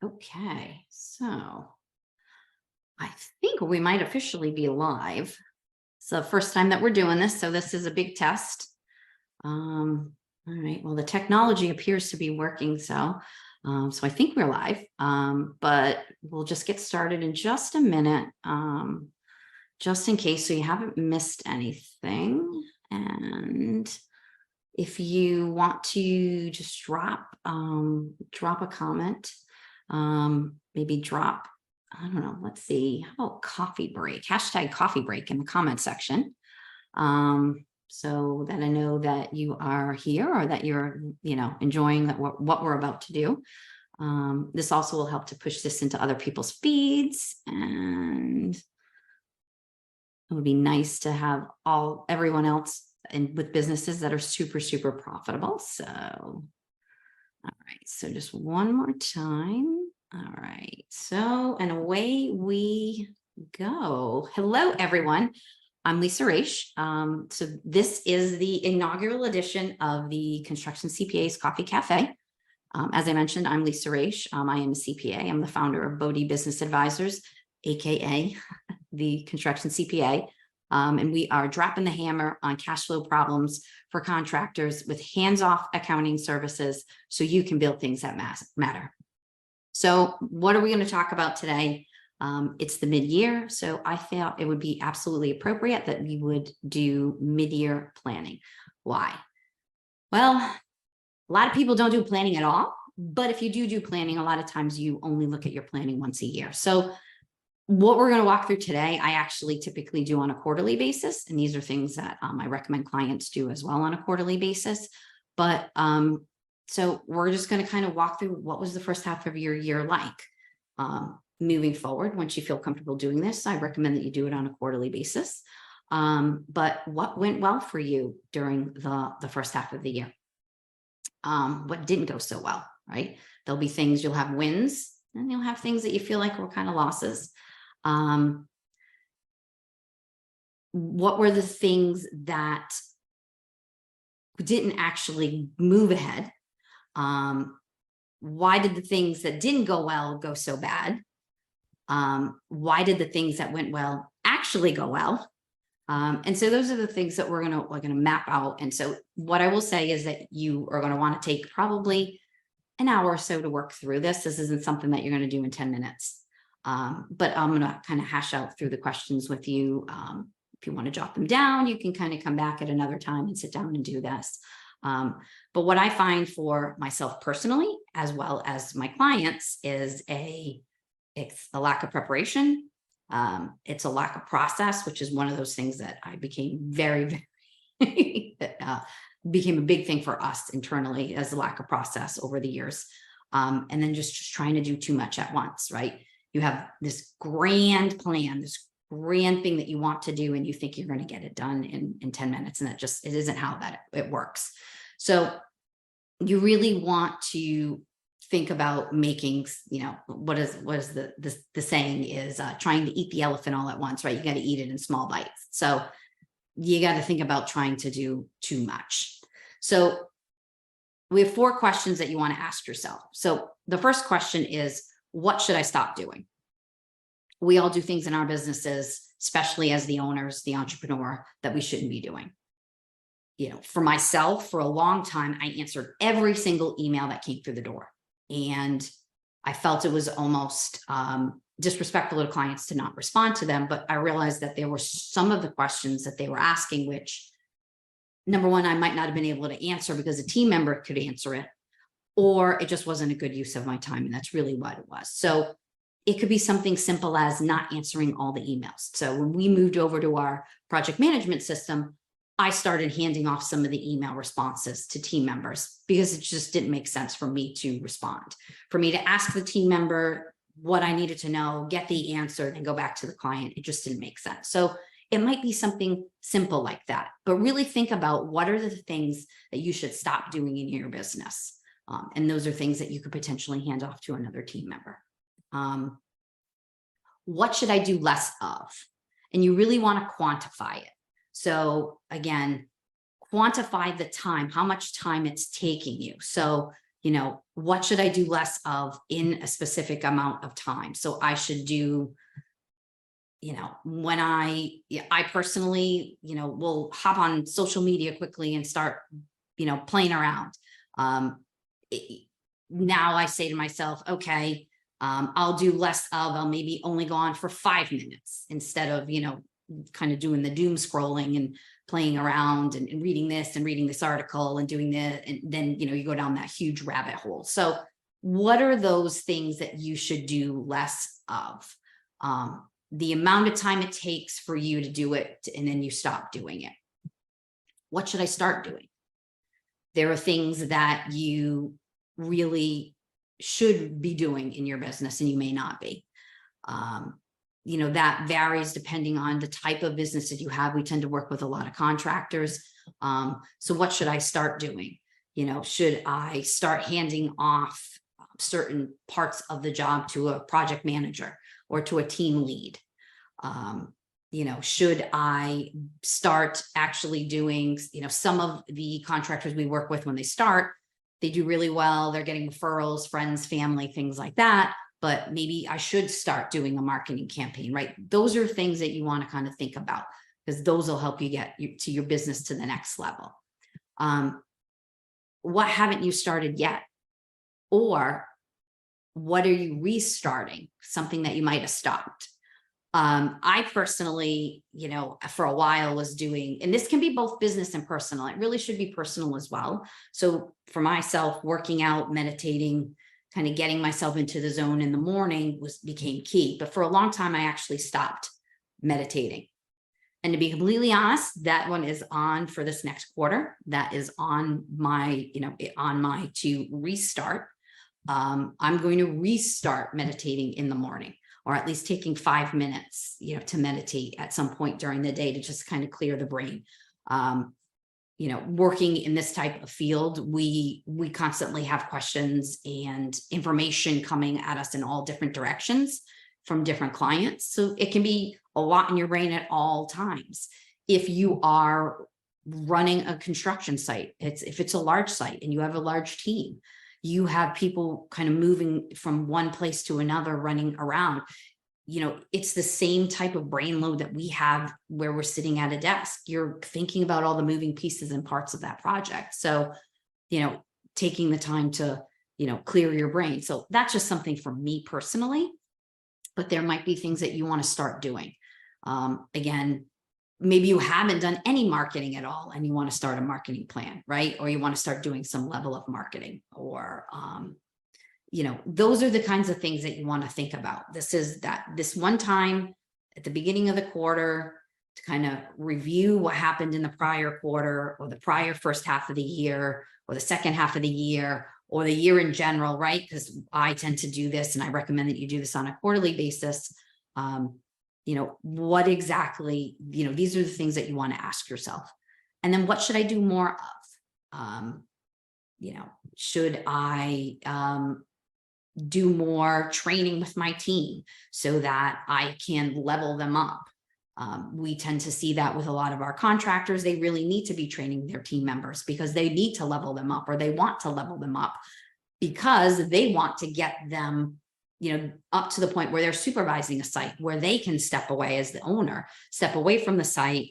Okay, so I think we might officially be live. It's the first time that we're doing this, so this is a big test. All right, well, the technology appears to be working, so I think we're live, but we'll just get started in just a minute, just in case so you haven't missed anything. And if you want to just drop a comment, maybe drop, I don't know, let's see, how about coffee break, hashtag coffee break in the comment section, so that I know that you are here or that you're enjoying what we're about to do. This also will help to push this into other people's feeds, and it would be nice to have everyone else and with businesses that are super, super profitable. So, all right. So just one more time. All right. So, and away we go. Hello, everyone. I'm Lisa Raish. So this is the inaugural edition of the Construction CPA's Coffee Cafe. As I mentioned, I'm Lisa Raish. I am a CPA. I'm the founder of Bodie Business Advisors, AKA the Construction CPA. And we are dropping the hammer on cash flow problems for contractors with hands-off accounting services so you can build things that matter. So what are we going to talk about today? It's the mid-year, so I felt it would be absolutely appropriate that we would do mid-year planning. Why? Well, a lot of people don't do planning at all, but if you do planning, a lot of times you only look at your planning once a year. So what we're going to walk through today, I actually typically do on a quarterly basis. And these are things that I recommend clients do as well on a quarterly basis. But so we're just going to kind of walk through what was the first half of your year like. Moving forward, once you feel comfortable doing this, I recommend that you do it on a quarterly basis. But what went well for you during the first half of the year? What didn't go so well, right? There'll be things, you'll have wins, and you'll have things that you feel like were kind of losses. What were the things that didn't actually move ahead? Why did the things that didn't go well go so bad? Why did the things that went well actually go well? And so those are the things that we're gonna map out. And so what I will say is that you are gonna want to take probably an hour or so to work through this. This isn't something that you're going to do in 10 minutes. But I'm going to kind of hash out through the questions with you. If you want to jot them down, you can kind of come back at another time and sit down and do this. But what I find for myself personally, as well as my clients, is it's a lack of preparation. It's a lack of process, which is one of those things that I became very became a big thing for us internally as a lack of process over the years. And then just trying to do too much at once, right? You have this grand plan, this grand thing that you want to do, and you think you're going to get it done in 10 minutes. And it isn't how it works. So you really want to think about making, what is the saying is trying to eat the elephant all at once, right? You got to eat it in small bites. So you got to think about trying to do too much. So we have 4 questions that you want to ask yourself. So the first question is, what should I stop doing? We all do things in our businesses, especially as the owners, the entrepreneur, that we shouldn't be doing. For myself, for a long time, I answered every single email that came through the door. And I felt it was almost disrespectful to clients to not respond to them. But I realized that there were some of the questions that they were asking, which, number one, I might not have been able to answer because a team member could answer it, or it just wasn't a good use of my time. And that's really what it was. So it could be something simple as not answering all the emails. So when we moved over to our project management system, I started handing off some of the email responses to team members because it just didn't make sense for me to respond, for me to ask the team member what I needed to know, get the answer, and go back to the client. It just didn't make sense. So it might be something simple like that, but really think about what are the things that you should stop doing in your business. And those are things that you could potentially hand off to another team member. What should I do less of? And you really want to quantify it. So again, quantify the time, how much time it's taking you. So, what should I do less of in a specific amount of time? So I should do, when I personally, will hop on social media quickly and start, playing around. Now I say to myself, okay, I'll do less of, I'll maybe only go on for 5 minutes instead of, kind of doing the doom scrolling and playing around and reading this and reading this article and doing that. And then, you go down that huge rabbit hole. So what are those things that you should do less of? The amount of time it takes for you to do it, and then you stop doing it. What should I start doing? There are things that you really should be doing in your business and you may not be. That varies depending on the type of business that you have. We tend to work with a lot of contractors. So what should I start doing? Should I start handing off certain parts of the job to a project manager or to a team lead? Should I start actually doing, some of the contractors we work with, when they start, they do really well. They're getting referrals, friends, family, things like that. But maybe I should start doing a marketing campaign, right? Those are things that you want to kind of think about, because those will help you get to your business to the next level. What haven't you started yet? Or what are you restarting? Something that you might have stopped. I personally, for a while was doing, and this can be both business and personal. It really should be personal as well. So for myself, working out, meditating, kind of getting myself into the zone in the morning became key. But for a long time, I actually stopped meditating. And to be completely honest, that one is on for this next quarter. That is on my, to restart. I'm going to restart meditating in the morning, or at least taking 5 minutes, to meditate at some point during the day to just kind of clear the brain. Working in this type of field, we constantly have questions and information coming at us in all different directions from different clients. So it can be a lot in your brain at all times. If you are running a construction site, if it's a large site and you have a large team, you have people kind of moving from one place to another, running around. It's the same type of brain load that we have where we're sitting at a desk. You're thinking about all the moving pieces and parts of that project. So, taking the time to, clear your brain. So that's just something for me personally, but there might be things that you want to start doing. Again, maybe you haven't done any marketing at all and you want to start a marketing plan, right? Or you want to start doing some level of marketing, or, those are the kinds of things that you want to think about. This one time at the beginning of the quarter to kind of review what happened in the prior quarter, or the prior first half of the year, or the second half of the year, or the year in general, right? Because I tend to do this, and I recommend that you do this on a quarterly basis. What exactly, these are the things that you want to ask yourself. And then what should I do more of? Should I do more training with my team so that I can level them up? We tend to see that with a lot of our contractors. They really need to be training their team members because they need to level them up, or they want to level them up because they want to get them, up to the point where they're supervising a site, where they can step away as the owner, step away from the site,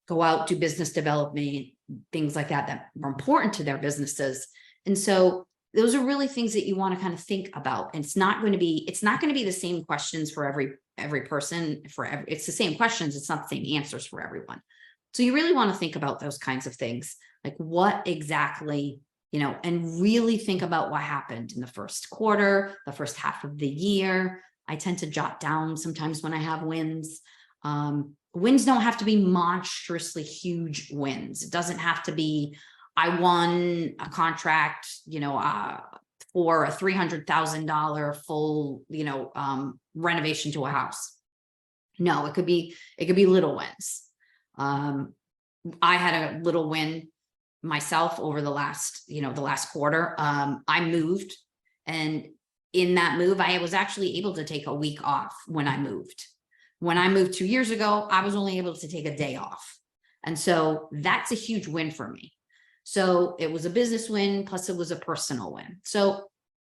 go out, do business development, things like that, that are important to their businesses. And so those are really things that you want to kind of think about. And it's not going to be the same questions for every person, it's the same questions. It's not the same answers for everyone. So you really want to think about those kinds of things, like what exactly, and really think about what happened in the first quarter, the first half of the year. I tend to jot down sometimes when I have wins. Wins don't have to be monstrously huge wins. It doesn't have to be, I won a contract, for a $300,000 full, renovation to a house. No, it could be little wins. I had a little win myself over the last quarter. I moved, and in that move, I was actually able to take a week off when I moved. When I moved 2 years ago, I was only able to take a day off. And so that's a huge win for me. So it was a business win, plus it was a personal win. So,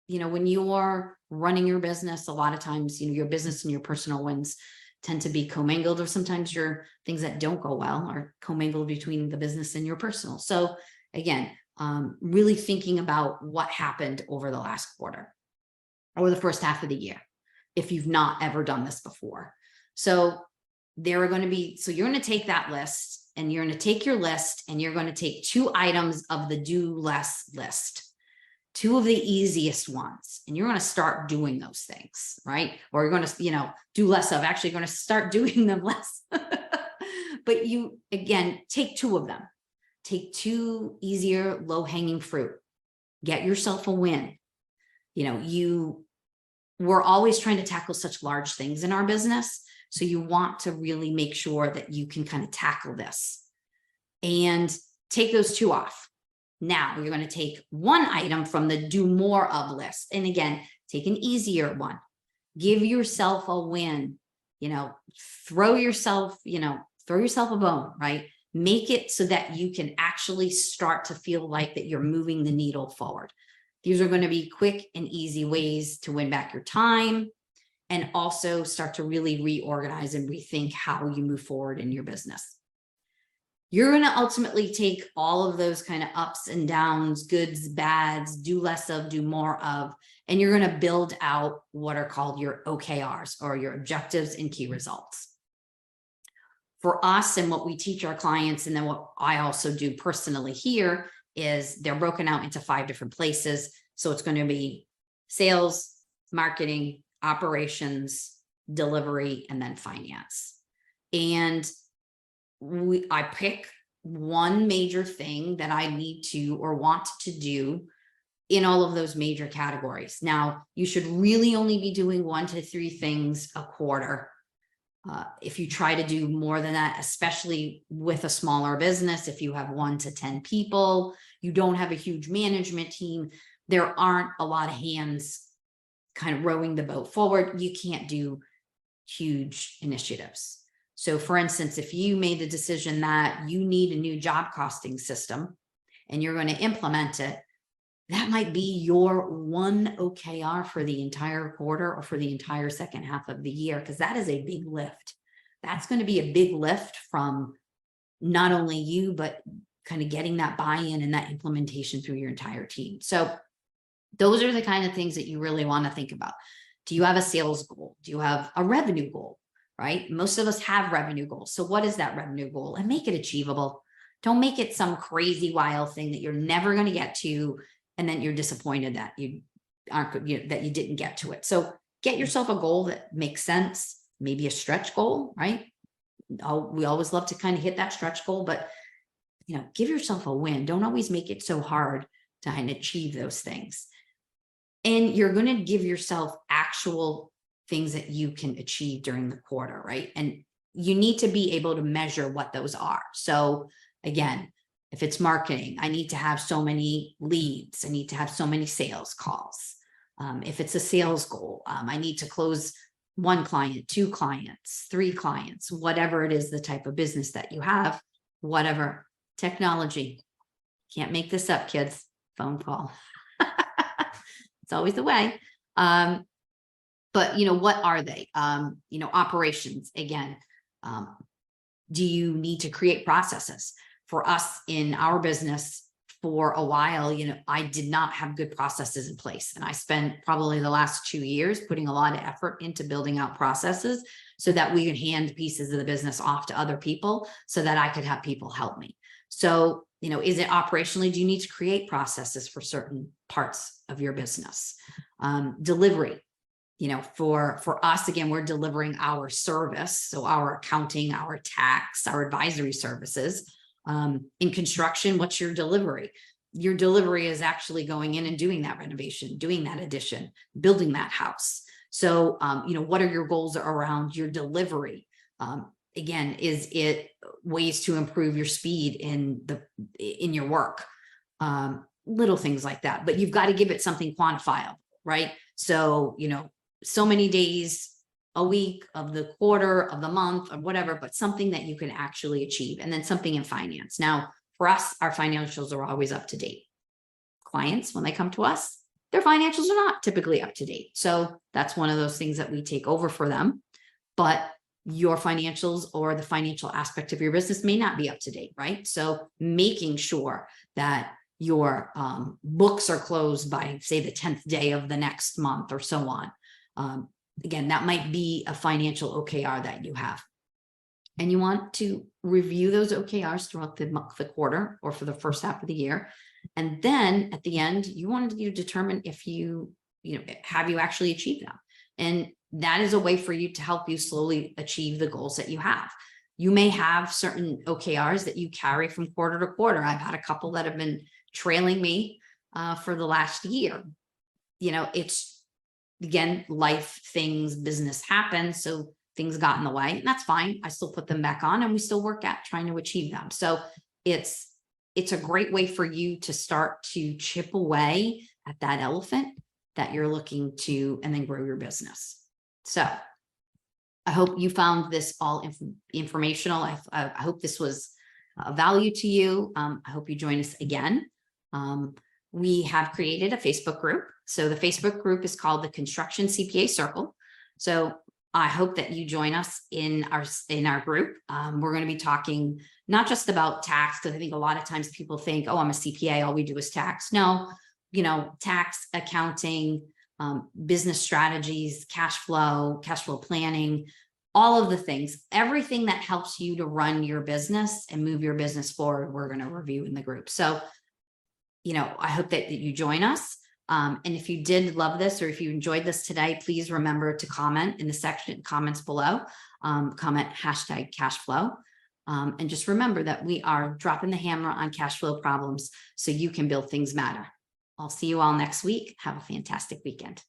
when you're running your business, a lot of times, your business and your personal wins tend to be commingled, or sometimes your things that don't go well are commingled between the business and your personal. So again, really thinking about what happened over the last quarter or the first half of the year, if you've not ever done this before. So you're going to take that list, and you're going to take your list, and you're going to take 2 items of the do less list, 2 of the easiest ones, and you're going to start doing those things, right? Or you're going to, do less of, actually going to start doing them less. But you, again, take 2 of them. Take 2 easier, low-hanging fruit. Get yourself a win. We're always trying to tackle such large things in our business. So you want to really make sure that you can kind of tackle this and take those 2 off. Now you're going to take 1 item from the do more of list. And again, take an easier one. Give yourself a win, throw yourself a bone, right? Make it so that you can actually start to feel like that you're moving the needle forward. These are going to be quick and easy ways to win back your time, and also start to really reorganize and rethink how you move forward in your business. You're going to ultimately take all of those kind of ups and downs, goods, bads, do less of, do more of, and you're going to build out what are called your OKRs, or your objectives and key results. For us, and what we teach our clients, and then what I also do personally here, is they're broken out into 5 different places. So it's going to be sales, marketing, operations, delivery, and then finance. And I pick one major thing that I need to or want to do in all of those major categories. Now, you should really only be doing 1 to 3 things a quarter. If you try to do more than that, especially with a smaller business, if you have 1 to 10 people, you don't have a huge management team, there aren't a lot of hands kind of rowing the boat forward, you can't do huge initiatives. So for instance, if you made the decision that you need a new job costing system and you're going to implement it, that might be your 1 OKR for the entire quarter or for the entire second half of the year, because that is a big lift. That's going to be a big lift from not only you, but kind of getting that buy-in and that implementation through your entire team. So those are the kind of things that you really want to think about. Do you have a sales goal? Do you have a revenue goal, right? Most of us have revenue goals. So what is that revenue goal? And make it achievable. Don't make it some crazy wild thing that you're never going to get to, and then you're disappointed that you didn't get to it. So get yourself a goal that makes sense, maybe a stretch goal, right? We always love to kind of hit that stretch goal, but give yourself a win. Don't always make it so hard to kind of achieve those things. And you're going to give yourself actual things that you can achieve during the quarter, right? And you need to be able to measure what those are. So again, if it's marketing, I need to have so many leads. I need to have so many sales calls. If it's a sales goal, I need to close 1 client, 2 clients, 3 clients, whatever it is, the type of business that you have, whatever. Technology. Can't make this up, kids. Phone call. It's always the way. But what are they? Operations, again, do you need to create processes? For us in our business, for a while, I did not have good processes in place. And I spent probably the last 2 years putting a lot of effort into building out processes so that we could hand pieces of the business off to other people so that I could have people help me. So, is it operationally, do you need to create processes for certain parts of your business? Delivery, for us, again, we're delivering our service. So our accounting, our tax, our advisory services. In construction, what's your delivery? Your delivery is actually going in and doing that renovation, doing that addition, building that house. So, what are your goals around your delivery? Again, is it ways to improve your speed in your work? Little things like that, but you've got to give it something quantifiable, right? So, so many days a week of the quarter of the month or whatever, but something that you can actually achieve. And then something in finance. Now, For us, our financials are always up to date. Clients, when they come to us, their financials are not typically up to date. So that's one of those things that we take over for them. But your financials or the financial aspect of your business may not be up to date, right? So making sure that your books are closed by, say, the 10th day of the next month or so on. Again, that might be a financial OKR that you have. And you want to review those OKRs throughout the quarter or for the first half of the year. And then at the end, you wanted to determine if have you actually achieved them. And that is a way for you to help you slowly achieve the goals that you have. You may have certain OKRs that you carry from quarter to quarter. I've had a couple that have been trailing me for the last year. It's, again, life, things, business happens. So things got in the way, and that's fine. I still put them back on and we still work at trying to achieve them. So it's a great way for you to start to chip away at that elephant that you're looking to, and then grow your business. So I hope you found this all informational. I hope this was of value to you. I hope you join us again. We have created a Facebook group. So the Facebook group is called the Construction CPA Circle. So I hope that you join us in our group. We're going to be talking not just about tax, because I think a lot of times people think, oh, I'm a CPA, all we do is tax. No, tax, accounting, business strategies, cash flow planning, all of the things, everything that helps you to run your business and move your business forward, we're going to review in the group. So, I hope that you join us. And if you did love this, or if you enjoyed this today, please remember to comment in the section comments below, comment #cashflow. And just remember that we are dropping the hammer on cash flow problems so you can build things matter. I'll see you all next week. Have a fantastic weekend.